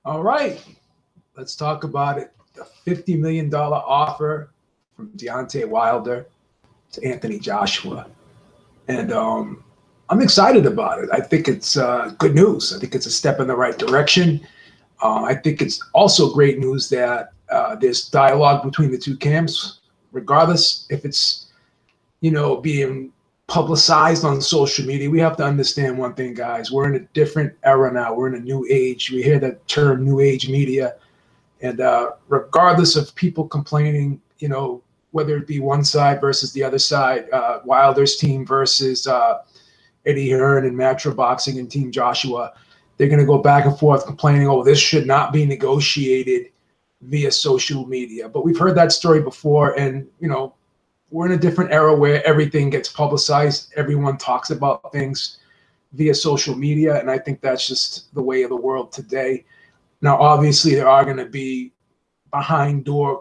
All right, let's talk about it. The $50 million offer from Deontay Wilder to Anthony Joshua. And I'm excited about it. I think it's good news. I think it's a step in the right direction. I think it's also great news that there's dialogue between the two camps, regardless if it's, being publicized on social media. We have to understand one thing, guys. We're in a different era now. We're in a new age. We hear that term new age media. And regardless of people complaining, whether it be one side versus the other side, Wilder's team versus Eddie Hearn and Matra Boxing and Team Joshua, they're going to go back and forth complaining, oh, this should not be negotiated via social media. But we've heard that story before. And, we're in a different era where everything gets publicized. Everyone talks about things via social media. And I think that's just the way of the world today. Now, obviously, there are going to be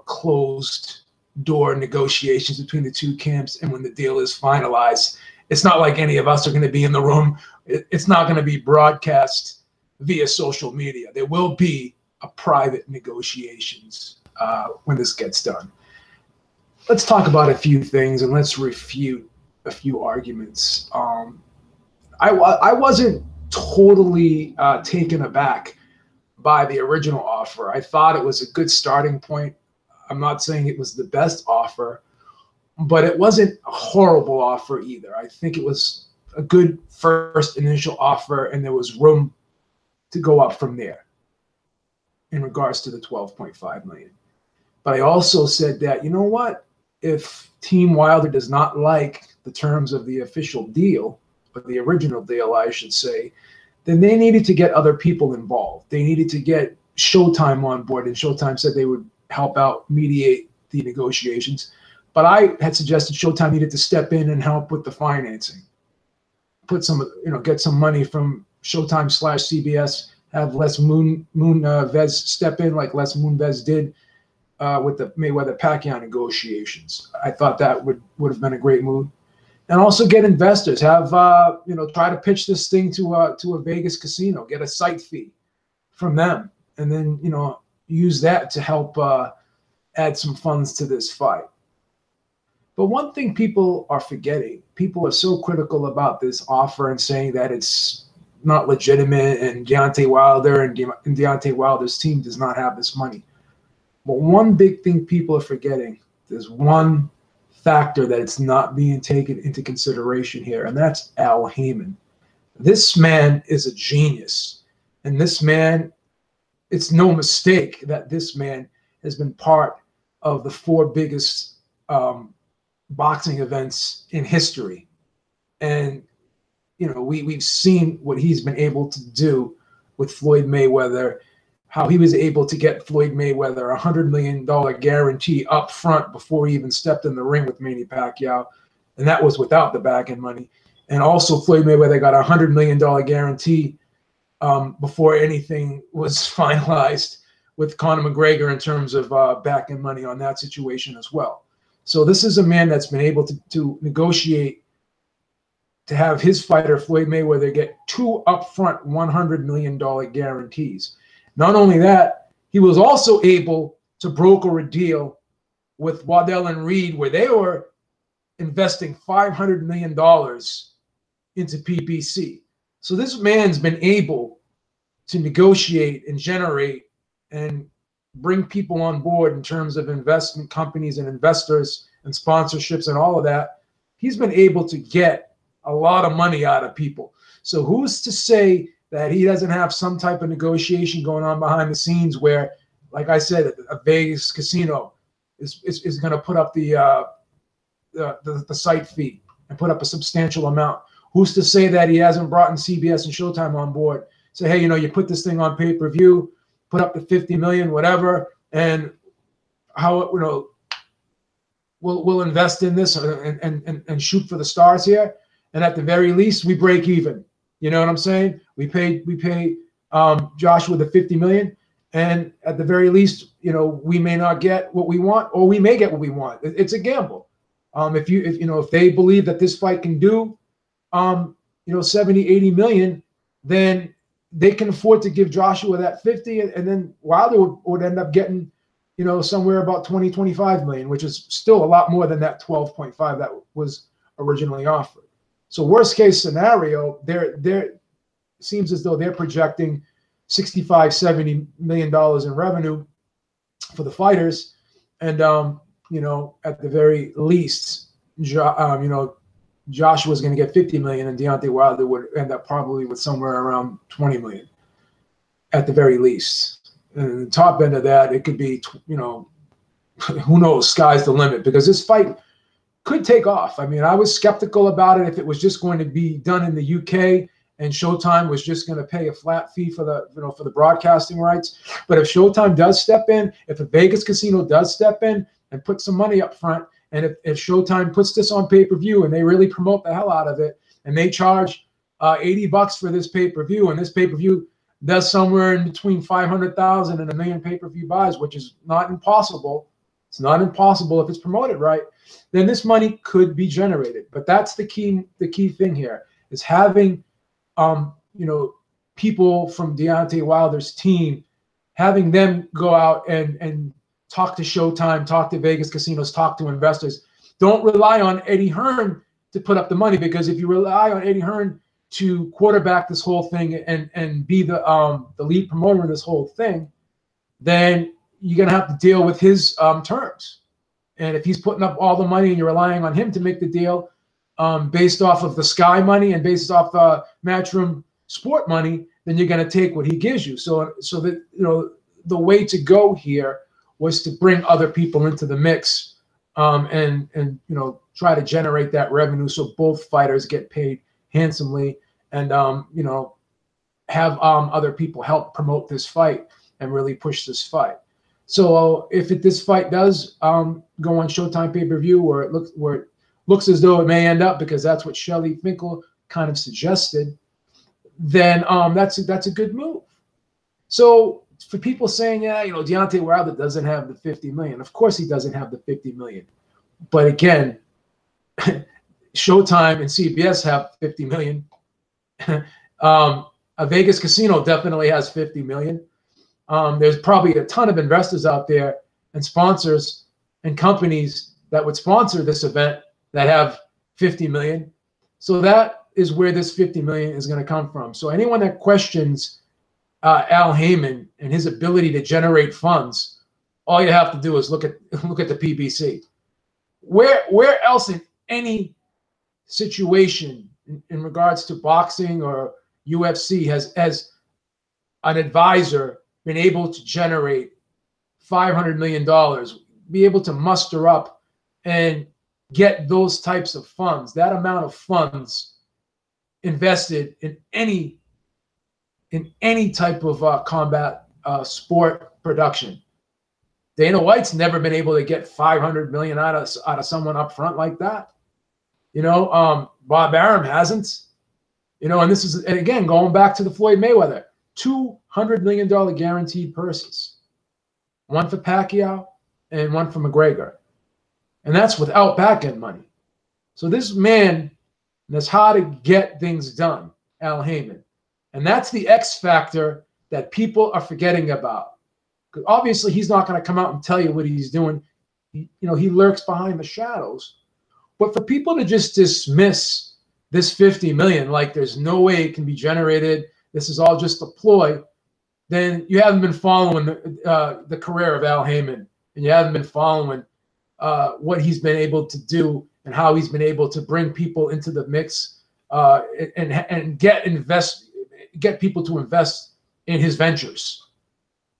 closed door negotiations between the two camps. And when the deal is finalized, it's not like any of us are going to be in the room. It's not going to be broadcast via social media. There will be a private negotiations when this gets done. Let's talk about a few things and let's refute a few arguments. I wasn't totally taken aback by the original offer. I thought it was a good starting point. I'm not saying it was the best offer, but it wasn't a horrible offer either. I think it was a good first initial offer, and there was room to go up from there in regards to the $12.5 million. But I also said that, you know what? If Team Wilder does not like the terms of the official deal, or the original deal, I should say, then they needed to get other people involved. They needed to get Showtime on board, and Showtime said they would help out mediate the negotiations. But I had suggested Showtime needed to step in and help with the financing, put some, get some money from Showtime/CBS, have Les Moonves step in like Les Moonves did with the Mayweather-Pacquiao negotiations. I thought that would have been a great move. And also get investors, have, try to pitch this thing to a Vegas casino, get a site fee from them, and then, use that to help add some funds to this fight. But one thing people are forgetting, people are so critical about this offer and saying that it's not legitimate and Deontay Wilder and Deontay Wilder's team does not have this money. But one big thing people are forgetting, there's one factor that it's not being taken into consideration here, and that's Al Haymon. This man is a genius. And this man, it's no mistake that this man has been part of the 4 biggest boxing events in history. And, we've seen what he's been able to do with Floyd Mayweather, how he was able to get Floyd Mayweather a $100 million guarantee up front before he even stepped in the ring with Manny Pacquiao. And that was without the back-end money. And also Floyd Mayweather got a $100 million guarantee before anything was finalized with Conor McGregor in terms of back-end money on that situation as well. So this is a man that's been able to negotiate to have his fighter, Floyd Mayweather, get 2 upfront $100 million guarantees. Not only that, he was also able to broker a deal with Waddell and Reed where they were investing $500 million into PBC. So this man's been able to negotiate and generate and bring people on board in terms of investment companies and investors and sponsorships and all of that. He's been able to get a lot of money out of people. So who's to say that he doesn't have some type of negotiation going on behind the scenes where, like I said, a Vegas casino is going to put up the site fee and put up a substantial amount. Who's to say that he hasn't brought in CBS and Showtime on board? Say, hey, you put this thing on pay-per-view, put up the $50 million, whatever, and how we'll invest in this and shoot for the stars here. And at the very least, we break even. You know what I'm saying? We pay Joshua the $50 million, and at the very least, we may not get what we want, or we may get what we want. It's a gamble. If they believe that this fight can do 70, 80 million, then they can afford to give Joshua that 50, and then Wilder would end up getting, you know, somewhere about 20, 25 million, which is still a lot more than that 12.5 that was originally offered. So worst case scenario, they're seems as though they're projecting $65-70 million in revenue for the fighters, and you know, at the very least, you know, Joshua's going to get 50 million, and Deontay Wilder would end up probably with somewhere around 20 million at the very least. And the top end of that, it could be, you know, who knows, sky's the limit, because this fight could take off. I mean, I was skeptical about it if it was just going to be done in the UK and Showtime was just going to pay a flat fee for the, you know, for the broadcasting rights. But if Showtime does step in, if a Vegas casino does step in and put some money up front, and if Showtime puts this on pay-per-view and they really promote the hell out of it, and they charge $80 for this pay-per-view, and this pay-per-view does somewhere in between 500,000 and 1 million pay-per-view buys, which is not impossible. It's not impossible if it's promoted right. Then this money could be generated. But that's the key thing here, is having you know, people from Deontay Wilder's team, having them go out and talk to Showtime, talk to Vegas casinos, talk to investors. Don't rely on Eddie Hearn to put up the money, because if you rely on Eddie Hearn to quarterback this whole thing and be the lead promoter of this whole thing, then you're going to have to deal with his terms. And if he's putting up all the money and you're relying on him to make the deal based off of the Sky money and based off the Matchroom Sport money, then you're going to take what he gives you. So that, you know, the way to go here was to bring other people into the mix and you know, try to generate that revenue so both fighters get paid handsomely, and you know, have other people help promote this fight and really push this fight. So if this fight does go on Showtime pay-per-view, where it looks as though it may end up, because that's what Shelly Finkel kind of suggested, then that's a good move. So for people saying, yeah, you know, Deontay Wilder doesn't have the 50 million. Of course he doesn't have the 50 million. But again, Showtime and CBS have 50 million. A Vegas casino definitely has 50 million. There's probably a ton of investors out there and sponsors and companies that would sponsor this event that have 50 million. So that is where this 50 million is going to come from. So anyone that questions Al Haymon and his ability to generate funds, all you have to do is look at the PBC. Where else in any situation in regards to boxing or UFC has an advisor been able to generate $500 million, be able to muster up and get those types of funds, that amount of funds invested in any type of combat sport production? Dana White's never been able to get $500 million out of someone up front like that. You know, Bob Arum hasn't. You know, and this is, and again, going back to the Floyd Mayweather, $200 million guaranteed purses, one for Pacquiao and one for McGregor, and that's without back-end money. So this man knows how to get things done, Al Haymon, and that's the X factor that people are forgetting about. Because obviously he's not going to come out and tell you what he's doing. You know, he lurks behind the shadows. But for people to just dismiss this 50 million like there's no way it can be generated, this is all just a ploy, then you haven't been following the career of Al Haymon, and you haven't been following what he's been able to do and how he's been able to bring people into the mix and get people to invest in his ventures.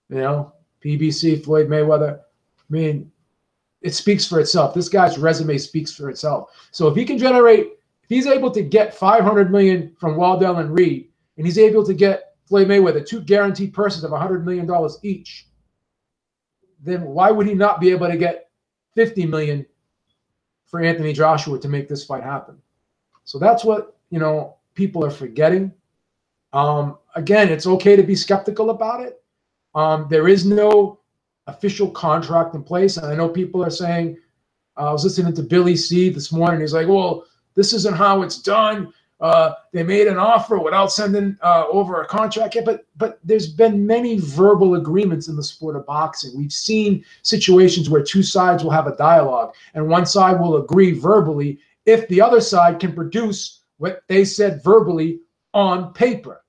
You know, PBC, Floyd Mayweather. I mean, it speaks for itself. This guy's resume speaks for itself. So if he can generate, if he's able to get $500 million from Waddell and Reed, and he's able to get Floyd Mayweather 2 guaranteed purses of $100 million each, then why would he not be able to get $50 million for Anthony Joshua to make this fight happen? So that's what, you know, people are forgetting. Again, it's okay to be skeptical about it. There is no official contract in place. And I know people are saying, I was listening to Billy C this morning. He's like, well, this isn't how it's done. they made an offer without sending over a contract yet. But there's been many verbal agreements in the sport of boxing. We've seen situations where two sides will have a dialogue, and one side will agree verbally if the other side can produce what they said verbally on paper.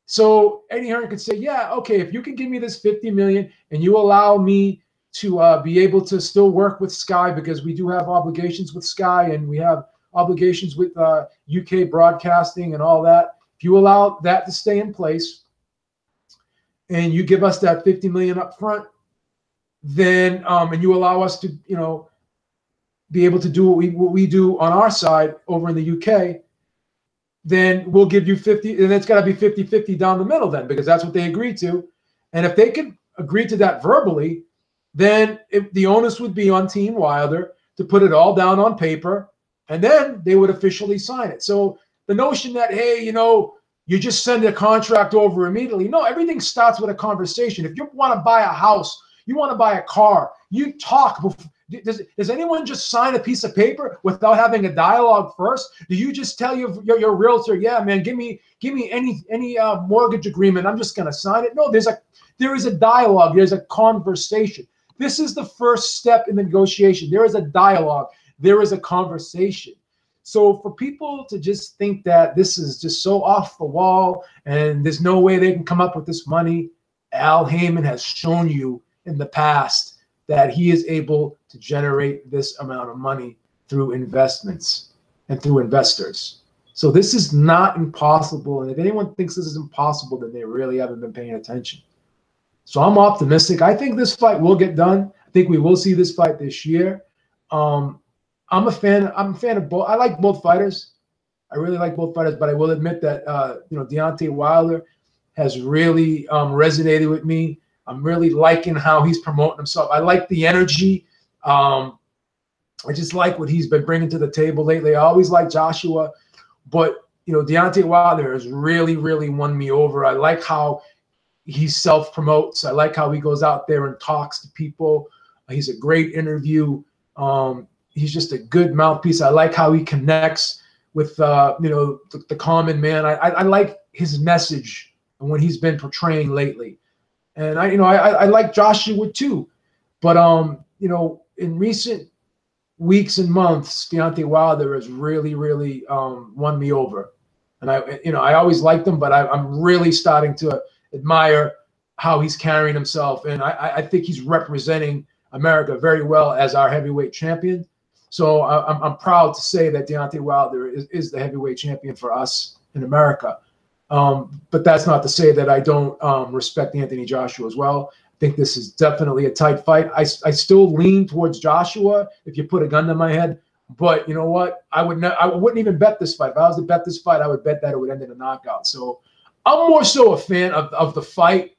So Eddie Hearn could say, yeah, okay, if you can give me this $50 million and you allow me to be able to still work with Sky, because we do have obligations with Sky and we have obligations with UK broadcasting and all that. If you allow that to stay in place and you give us that $50 million up front, then and you allow us to, you know, be able to do what we do on our side over in the UK, then we'll give you 50, and it's got to be 50-50 down the middle then, because that's what they agreed to. And if they could agree to that verbally, then the onus would be on Team Wilder to put it all down on paper, and then they would officially sign it. So the notion that, hey, you know, you just send a contract over immediately. No, everything starts with a conversation. If you want to buy a house, you want to buy a car, you talk before. Does anyone just sign a piece of paper without having a dialogue first? Do you just tell your realtor, yeah, man, give me any mortgage agreement, I'm just going to sign it? No, there is a dialogue. There's a conversation. This is the first step in the negotiation. There is a dialogue. There is a conversation. So for people to just think that this is just so off the wall and there's no way they can come up with this money, Al Haymon has shown you in the past that he is able to generate this amount of money through investments and through investors. So this is not impossible. And if anyone thinks this is impossible, then they really haven't been paying attention. So I'm optimistic. I think this fight will get done. I think we will see this fight this year. I'm a fan of both. I like both fighters. I really like both fighters, but I will admit that Deontay Wilder has really resonated with me. I'm really liking how he's promoting himself. I like the energy. I just like what he's been bringing to the table lately. I always like Joshua, but Deontay Wilder has really, really won me over. I like how he self-promotes. I like how he goes out there and talks to people. He's a great interview. He's just a good mouthpiece. I like how he connects with the common man. I like his message and what he's been portraying lately. And I like Joshua too, but in recent weeks and months, Deontay Wilder has really, really won me over. And I always liked him, but I'm really starting to admire how he's carrying himself, and I think he's representing America very well as our heavyweight champion. So I'm proud to say that Deontay Wilder is the heavyweight champion for us in America. But that's not to say that I don't respect Anthony Joshua as well. I think this is definitely a tight fight. I still lean towards Joshua if you put a gun to my head. But you know what? I wouldn't even bet this fight. If I was to bet this fight, I would bet that it would end in a knockout. So I'm more so a fan of the fight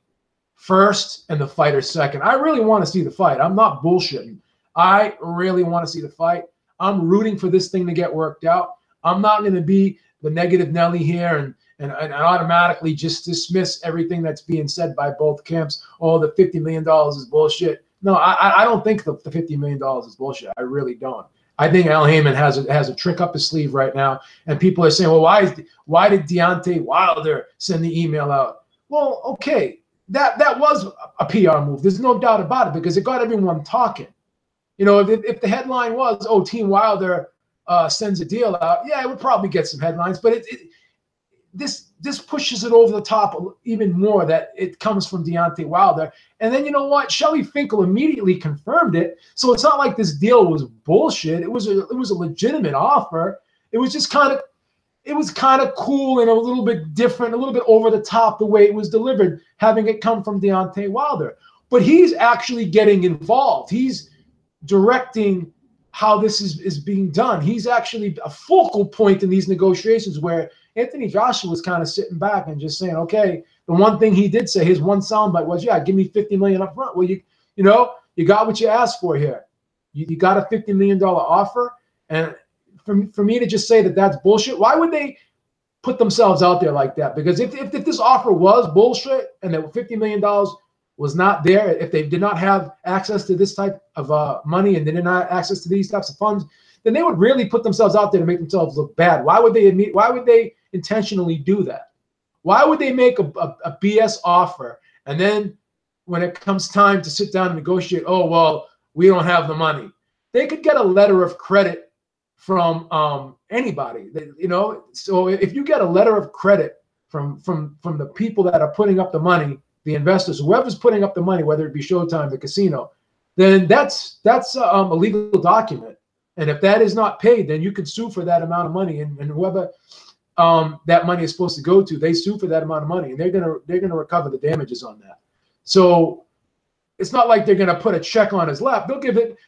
first and the fighter second. I really want to see the fight. I'm not bullshitting. I really want to see the fight. I'm rooting for this thing to get worked out. I'm not going to be the negative Nelly here and automatically just dismiss everything that's being said by both camps. Oh, the $50 million is bullshit. No, I don't think the $50 million is bullshit. I really don't. I think Al Haymon has a trick up his sleeve right now, and people are saying, well, why did Deontay Wilder send the email out? Well, okay, that was a PR move. There's no doubt about it, because it got everyone talking. If the headline was, oh, Team Wilder sends a deal out, yeah, it would probably get some headlines, but this pushes it over the top even more that it comes from Deontay Wilder. And then you know what? Shelly Finkel immediately confirmed it. So it's not like this deal was bullshit. It was a legitimate offer. It was just kind of cool and a little bit different, a little bit over the top the way it was delivered, having it come from Deontay Wilder. But he's actually getting involved. He's directing how this is being done. He's actually a focal point in these negotiations, where Anthony Joshua was kind of sitting back and just saying, okay, the one thing he did say, his one soundbite was, yeah, give me $50 million up front. Well, you got what you asked for here. You got a $50 million offer. And for me to just say that that's bullshit, why would they put themselves out there like that? Because if this offer was bullshit and that $50 million was not there, if they did not have access to this type of money and they did not have access to these types of funds, then they would really put themselves out there to make themselves look bad. Why would they intentionally do that? Why would they make a BS offer, and then when it comes time to sit down and negotiate, oh, well, we don't have the money? They could get a letter of credit from anybody, you know. So if you get a letter of credit from the people that are putting up the money, the investors, whoever's putting up the money, whether it be Showtime, the casino, then that's a legal document. And if that is not paid, then you can sue for that amount of money, and whoever that money is supposed to go to, they sue for that amount of money, and they're gonna recover the damages on that. So it's not like they're gonna put a check on his lap.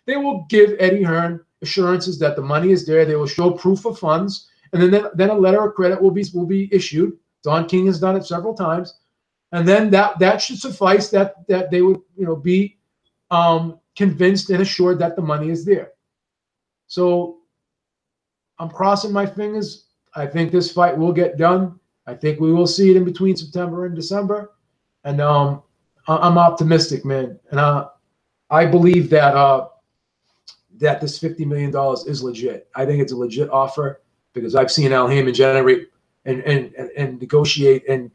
They will give Eddie Hearn assurances that the money is there. They will show proof of funds, and then a letter of credit will be issued. Don King has done it several times, and then that should suffice that they would, you know, be convinced and assured that the money is there. So I'm crossing my fingers. I think this fight will get done. I think we will see it in between September and December, and I'm optimistic, man. And I believe that that this $50 million is legit. I think it's a legit offer because I've seen Al Haymon generate and negotiate and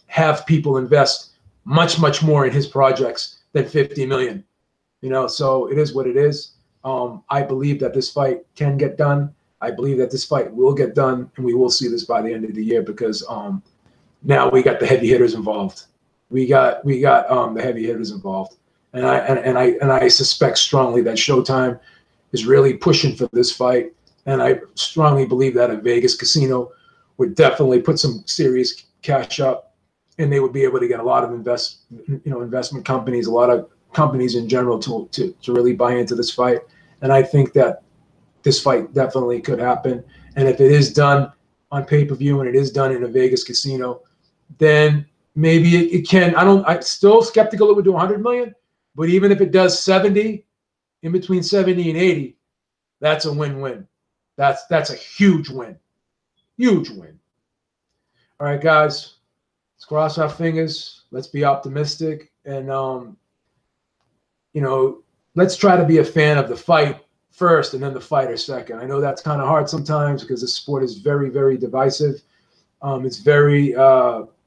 have people invest much more in his projects than $50 million. You know, so it is what it is. I believe that this fight can get done. I believe that this fight will get done, and we will see this by the end of the year because now we got the heavy hitters involved. We got the heavy hitters involved, and I suspect strongly that Showtime is really pushing for this fight, and I strongly believe that a Vegas casino would definitely put some serious cash up, and they would be able to get a lot of investment companies, a lot of companies in general to really buy into this fight. And I think that this fight definitely could happen. And if it is done on pay-per-view and it is done in a Vegas casino, then maybe it can. I'm still skeptical it would do 100 million, but even if it does 70, in between 70 and 80, that's a win-win. That's a huge win. Huge win. All right, guys, let's cross our fingers. Let's be optimistic. And, you know, let's try to be a fan of the fight first and then the fighter second. I know that's kind of hard sometimes because the sport is very, very divisive. It's very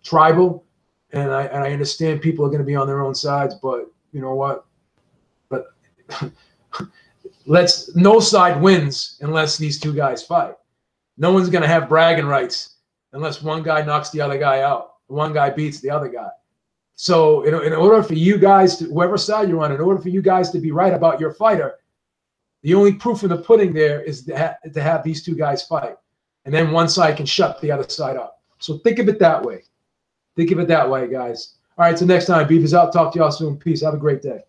tribal, and I understand people are going to be on their own sides, but you know what? But no side wins unless these two guys fight. No one's going to have bragging rights unless one guy knocks the other guy out, one guy beats the other guy. So in order for you guys to, whoever side you're on, in order for you guys to be right about your fighter, the only proof in the pudding there is to have these two guys fight. And then one side can shut the other side up. So think of it that way. Think of it that way, guys. All right, so next time, Beef is out. Talk to y'all soon. Peace. Have a great day.